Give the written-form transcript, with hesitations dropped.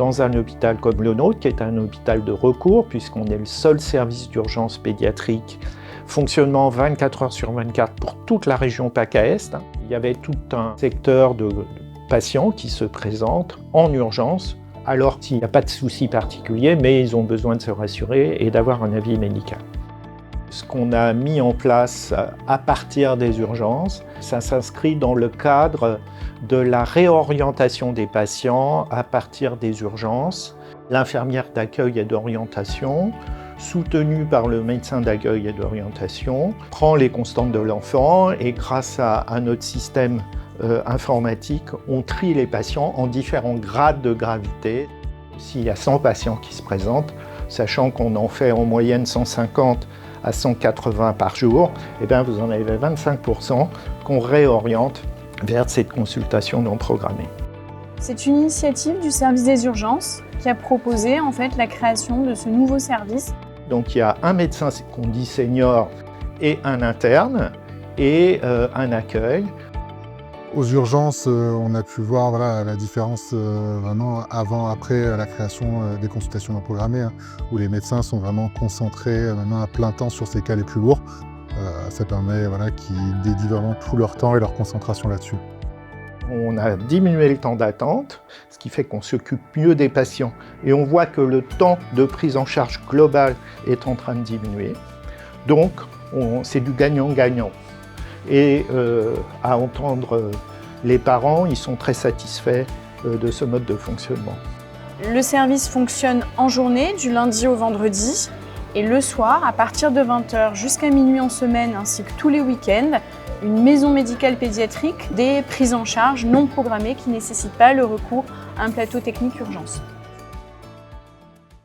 dans un hôpital comme le nôtre, qui est un hôpital de recours, puisqu'on est le seul service d'urgence pédiatrique, fonctionnement 24 heures sur 24 pour toute la région PACA Est. Il y avait tout un secteur de patients qui se présentent en urgence, alors qu'il n'y a pas de souci particulier, mais ils ont besoin de se rassurer et d'avoir un avis médical. Ce qu'on a mis en place à partir des urgences, ça s'inscrit dans le cadre de la réorientation des patients à partir des urgences. L'infirmière d'accueil et d'orientation, soutenue par le médecin d'accueil et d'orientation, prend les constantes de l'enfant et grâce à notre système informatique, on trie les patients en différents grades de gravité. S'il y a 100 patients qui se présentent, sachant qu'on en fait en moyenne 150 à 180 par jour, eh bien vous en avez 25% qu'on réoriente vers cette consultation non programmée. C'est une initiative du service des urgences qui a proposé en fait la création de ce nouveau service. Donc il y a un médecin qu'on dit senior et un interne et un accueil. Aux urgences, on a pu voir la différence vraiment avant-après la création des consultations non programmées, où les médecins sont vraiment concentrés maintenant à plein temps sur ces cas les plus lourds. Ça permet qu'ils dédient vraiment tout leur temps et leur concentration là-dessus. On a diminué le temps d'attente, ce qui fait qu'on s'occupe mieux des patients. Et on voit que le temps de prise en charge globale est en train de diminuer. Donc, c'est du gagnant-gagnant. Et à entendre les parents, ils sont très satisfaits de ce mode de fonctionnement. Le service fonctionne en journée, du lundi au vendredi, et le soir, à partir de 20 h jusqu'à minuit en semaine, ainsi que tous les week-ends, une maison médicale pédiatrique, des prises en charge non programmées qui ne nécessitent pas le recours à un plateau technique urgence.